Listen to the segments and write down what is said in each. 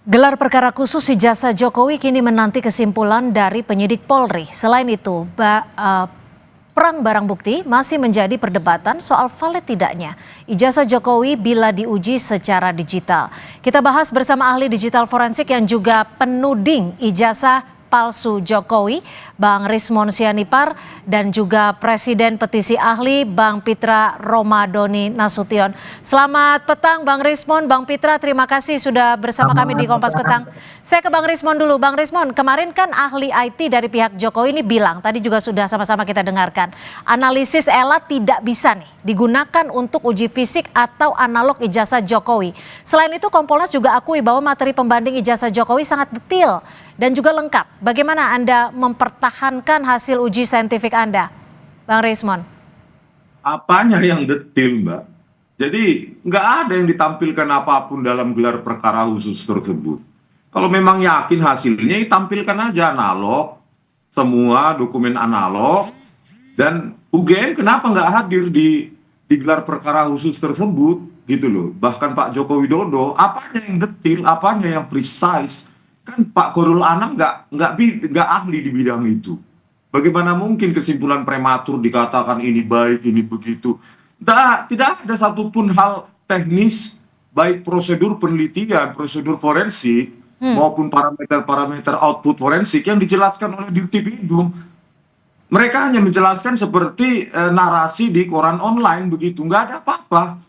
Gelar perkara khusus ijazah Jokowi kini menanti kesimpulan dari penyidik Polri. Selain itu, perang barang bukti masih menjadi perdebatan soal valid tidaknya ijazah Jokowi bila diuji secara digital. Kita bahas bersama ahli digital forensik yang juga penuding ijazah palsu Jokowi, Bang Rismon Sianipar, dan juga Presiden Petisi Ahli, Bang Pitra Romadoni Nasution. Selamat petang Bang Rismon, Bang Pitra, terima kasih sudah bersama kami di Kompas Petang. Saya ke Bang Rismon dulu. Bang Rismon, kemarin kan ahli IT dari pihak Jokowi ini bilang, tadi juga sudah sama-sama kita dengarkan, analisis ELA tidak bisa nih digunakan untuk uji fisik atau analog ijazah Jokowi. Selain itu, Kompolnas juga akui bahwa materi pembanding ijazah Jokowi sangat detail dan juga lengkap. Bagaimana Anda mempertahankan hasil uji saintifik Anda, Bang Rismon? Apanya yang detil, Mbak? Jadi nggak ada yang ditampilkan apapun dalam gelar perkara khusus tersebut. Kalau memang yakin hasilnya, tampilkan aja analog, semua dokumen analog, dan UGM kenapa nggak hadir di gelar perkara khusus tersebut, gitu loh. Bahkan Pak Joko Widodo, apanya yang detil, apanya yang precise, kan Pak Khairul Anam nggak ahli di bidang itu. Bagaimana mungkin kesimpulan prematur dikatakan ini baik, ini begitu? Tidak ada satupun hal teknis, baik prosedur penelitian, prosedur forensik, maupun parameter-parameter output forensik yang dijelaskan oleh Dirtipidum. Mereka hanya menjelaskan seperti narasi di koran online begitu, nggak ada apa-apa.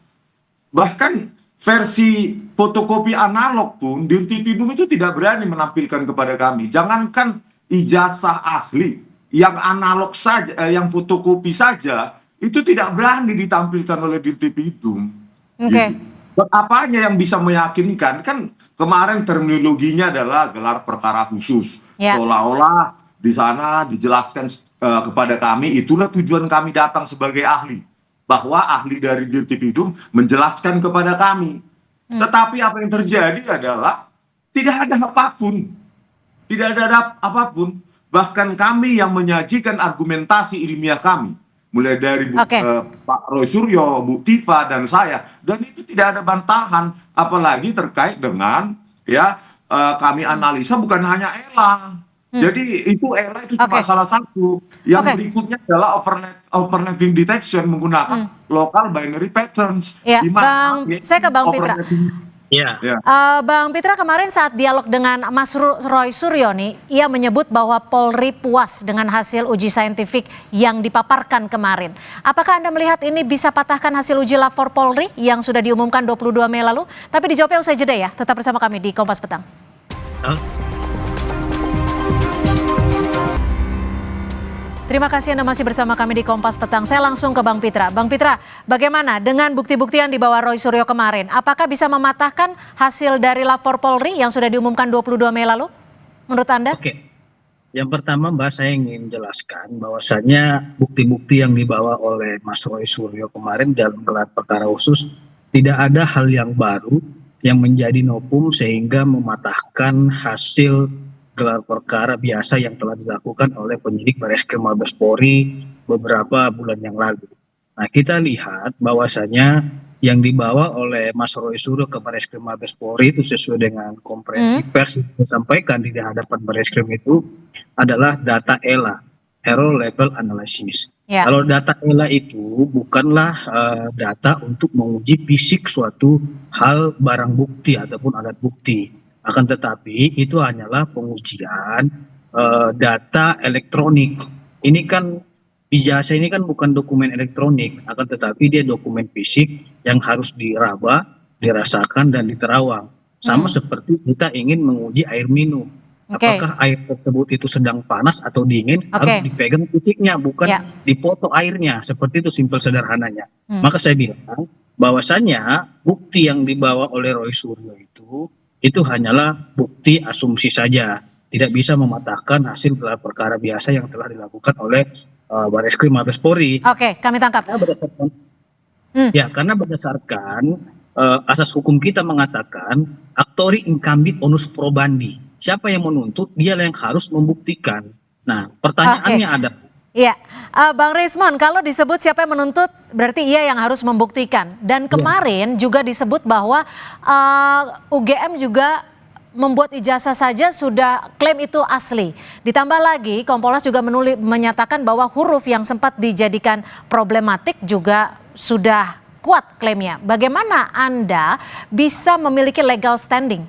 Bahkan versi fotokopi analog pun Dirtipidum itu tidak berani menampilkan kepada kami. Jangankan ijazah asli, yang analog saja, yang fotokopi saja, itu tidak berani ditampilkan oleh Dirtipidum. Oke. Gitu. Apanya yang bisa meyakinkan? Kan kemarin terminologinya adalah gelar perkara khusus. Seolah-olah di sana dijelaskan kepada kami, itulah tujuan kami datang sebagai ahli. Bahwa ahli dari Dirtipidum menjelaskan kepada kami. Tetapi apa yang terjadi adalah tidak ada apapun. Tidak ada apapun. Bahkan kami yang menyajikan argumentasi ilmiah kami. Mulai dari Pak Roy Suryo, Bu Tifa, dan saya. Dan itu tidak ada bantahan. Apalagi terkait dengan kami analisa bukan hanya ELA. Jadi itu ELA itu cuma salah satu. Yang berikutnya adalah overlapping detection menggunakan local binary patterns. Ya, saya ke Bang Pitra. Bang Pitra, kemarin saat dialog dengan Mas Roy Suryo nih, ia menyebut bahwa Polri puas dengan hasil uji saintifik yang dipaparkan kemarin. Apakah Anda melihat ini bisa patahkan hasil uji lapor Polri yang sudah diumumkan 22 Mei lalu? Tapi dijawabnya usai jeda ya. Tetap bersama kami di Kompas Petang. Terima kasih Anda masih bersama kami di Kompas Petang. Saya langsung ke Bang Pitra. Bang Pitra, bagaimana dengan bukti-bukti yang dibawa Roy Suryo kemarin? Apakah bisa mematahkan hasil dari lapor Polri yang sudah diumumkan 22 Mei lalu? Menurut Anda? Oke. Yang pertama Mbak, saya ingin jelaskan bahwasannya bukti-bukti yang dibawa oleh Mas Roy Suryo kemarin dalam gelar perkara khusus tidak ada hal yang baru yang menjadi novum sehingga mematahkan hasil gelar perkara biasa yang telah dilakukan oleh penyidik Bareskrim Mabes Polri beberapa bulan yang lalu. Nah, kita lihat bahwasanya yang dibawa oleh Mas Roy Suryo ke Bareskrim Mabes Polri itu sesuai dengan konferensi pers yang disampaikan di hadapan Bareskrim itu adalah data ELA, Error Level Analysis. Kalau data ELA itu bukanlah data untuk menguji fisik suatu hal barang bukti ataupun alat bukti. Akan tetapi itu hanyalah pengujian data elektronik. Ini kan ijazah ini kan bukan dokumen elektronik, akan tetapi dia dokumen fisik yang harus diraba, dirasakan dan diterawang. Sama seperti kita ingin menguji air minum. Apakah air tersebut itu sedang panas atau dingin, harus dipegang fisiknya, bukan dipoto airnya. Seperti itu simpel sederhananya. Maka saya bilang bahwasannya bukti yang dibawa oleh Roy Suryo itu hanyalah bukti asumsi saja, tidak bisa mematahkan hasil gelar perkara biasa yang telah dilakukan oleh Bareskrim Mabes Polri. Oke, kami tangkap. Karena berdasarkan asas hukum kita mengatakan actori incumbit onus probandi. Siapa yang menuntut, dialah yang harus membuktikan. Nah, pertanyaannya ada. Iya, Bang Rismon, kalau disebut siapa yang menuntut, berarti ia yang harus membuktikan. Dan kemarin juga disebut bahwa UGM juga membuat ijazah saja sudah klaim itu asli. Ditambah lagi Kompolnas juga menyatakan bahwa huruf yang sempat dijadikan problematik juga sudah kuat klaimnya. Bagaimana Anda bisa memiliki legal standing?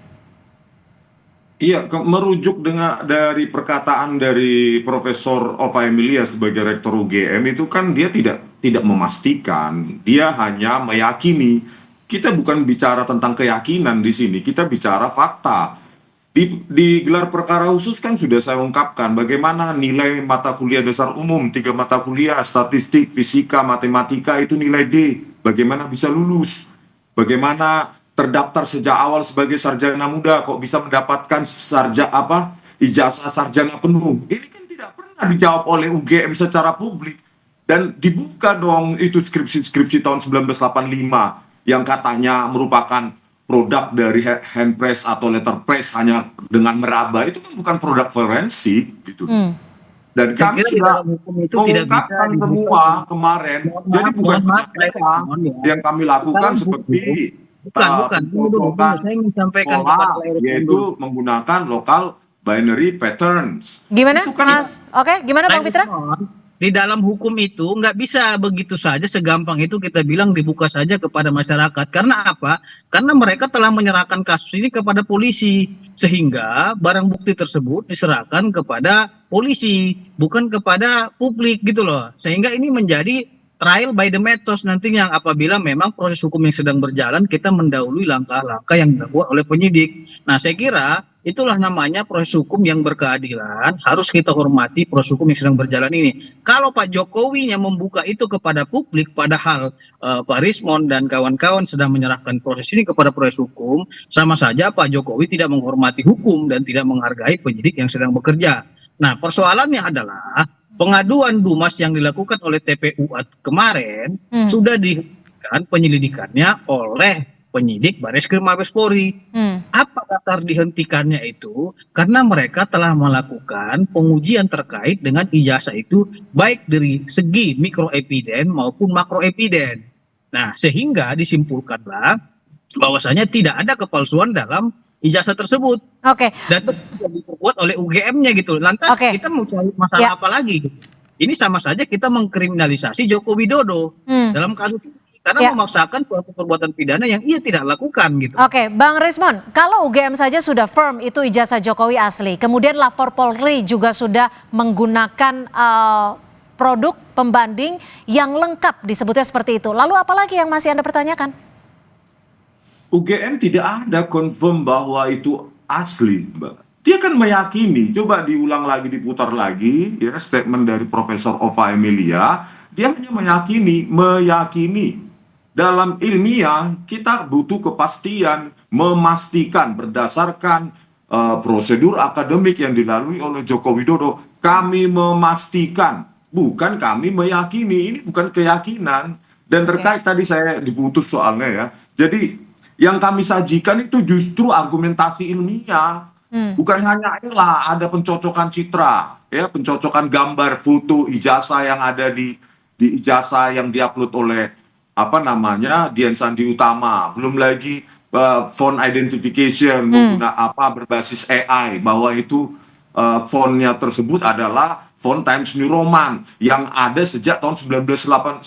Iya, merujuk dari perkataan dari Profesor Ova Emilia sebagai Rektor UGM itu kan dia tidak memastikan, dia hanya meyakini. Kita bukan bicara tentang keyakinan di sini, kita bicara fakta. Di gelar perkara khusus kan sudah saya ungkapkan bagaimana nilai mata kuliah dasar umum, 3 mata kuliah, statistik, fisika, matematika itu nilai D. Bagaimana bisa lulus? Bagaimana terdaftar sejak awal sebagai sarjana muda kok bisa mendapatkan ijazah sarjana penuh? Ini kan tidak pernah dijawab oleh UGM secara publik. Dan dibuka dong itu skripsi-skripsi tahun 1985 yang katanya merupakan produk dari handpress atau letterpress hanya dengan meraba. Itu kan bukan produk forensik gitu. Dan kami sudah mengungkapkan semua kemarin. Jadi bukan yang kami lakukan seperti saya ingin sampaikan yaitu menggunakan local binary patterns. Gimana, itu kan, Mas? Oke, gimana Bang Pitra? Di dalam hukum itu nggak bisa begitu saja segampang itu kita bilang dibuka saja kepada masyarakat. Karena apa? Karena mereka telah menyerahkan kasus ini kepada polisi. Sehingga barang bukti tersebut diserahkan kepada polisi, bukan kepada publik gitu loh. Sehingga ini menjadi trial by the methods nantinya apabila memang proses hukum yang sedang berjalan kita mendahului langkah-langkah yang dilakukan oleh penyidik. Nah saya kira itulah namanya proses hukum yang berkeadilan, harus kita hormati proses hukum yang sedang berjalan ini. Kalau Pak Jokowi yang membuka itu kepada publik padahal Pak Rismon dan kawan-kawan sedang menyerahkan proses ini kepada proses hukum, sama saja Pak Jokowi tidak menghormati hukum dan tidak menghargai penyidik yang sedang bekerja. Nah persoalannya adalah pengaduan Dumas yang dilakukan oleh TPU kemarin sudah dihentikan penyelidikannya oleh penyidik Bareskrim Mabes Polri. Apa dasar dihentikannya itu? Karena mereka telah melakukan pengujian terkait dengan ijazah itu baik dari segi mikroepiden maupun makroepiden. Nah, sehingga disimpulkanlah bahwasanya tidak ada kepalsuan dalam ijazah tersebut. Oke. Dan diperkuat oleh UGM-nya gitu. Lantas kita mau cari masalah apa lagi? Ini sama saja kita mengkriminalisasi Joko Widodo dalam kasus ini. Karena memaksakan suatu perbuatan pidana yang ia tidak lakukan gitu. Oke, Bang Rismon, kalau UGM saja sudah firm itu ijazah Jokowi asli, kemudian lapor Polri juga sudah menggunakan produk pembanding yang lengkap disebutnya seperti itu. Lalu apalagi yang masih Anda pertanyakan? UGM tidak ada confirm bahwa itu asli, Mbak. Dia kan meyakini, coba diulang lagi, diputar lagi, ya statement dari Profesor Ova Emilia, dia hanya meyakini. Dalam ilmiah kita butuh kepastian, memastikan berdasarkan prosedur akademik yang dilalui oleh Joko Widodo. Kami memastikan, bukan kami meyakini, ini bukan keyakinan. Dan terkait tadi saya diputus soalnya ya. Jadi yang kami sajikan itu justru argumentasi ilmiah. Bukan hanya ada pencocokan citra, ya pencocokan gambar, foto, ijazah yang ada di ijazah yang diupload oleh Dian Sandi Utama, belum lagi font identification berbasis AI bahwa itu fontnya tersebut adalah font Times New Roman yang ada sejak tahun 1992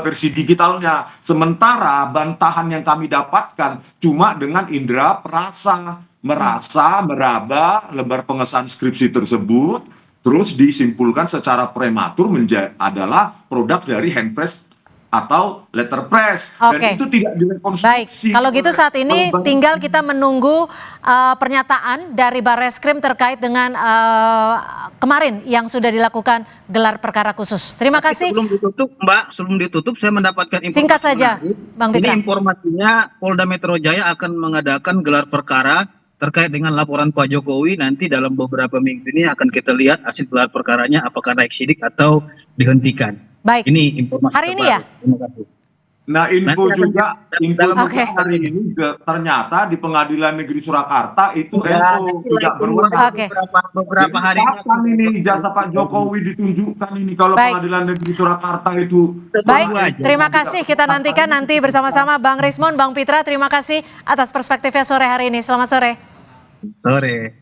versi digitalnya. Sementara bantahan yang kami dapatkan cuma dengan indera perasa, meraba lembar pengesahan skripsi tersebut, terus disimpulkan secara prematur adalah produk dari handpress atau letterpress. Dan itu tidak direkonstruksi. Baik, kalau gitu saat ini tinggal kita menunggu pernyataan dari Bareskrim terkait dengan kemarin yang sudah dilakukan gelar perkara khusus. Terima kasih. Sebelum ditutup, Mbak, saya mendapatkan informasi. Singkat saja, Bang Pitra. Ini informasinya Polda Metro Jaya akan mengadakan gelar perkara terkait dengan laporan Pak Jokowi. Nanti dalam beberapa minggu ini akan kita lihat hasil gelar perkaranya apakah naik sidik atau dihentikan. Baik. Ini informasi hari ini ya? Terima kasih. Nah, info juga hari ini ternyata di Pengadilan Negeri Surakarta itu tidak berwenang. Beberapa hari kapan ini jasa Pak Jokowi ditunjukkan ini kalau Pengadilan Negeri Surakarta itu. Baik, terima kasih. Kita nantikan nanti bersama-sama Bang Rismon, Bang Pitra. Terima kasih atas perspektifnya sore hari ini. Selamat sore. Sore.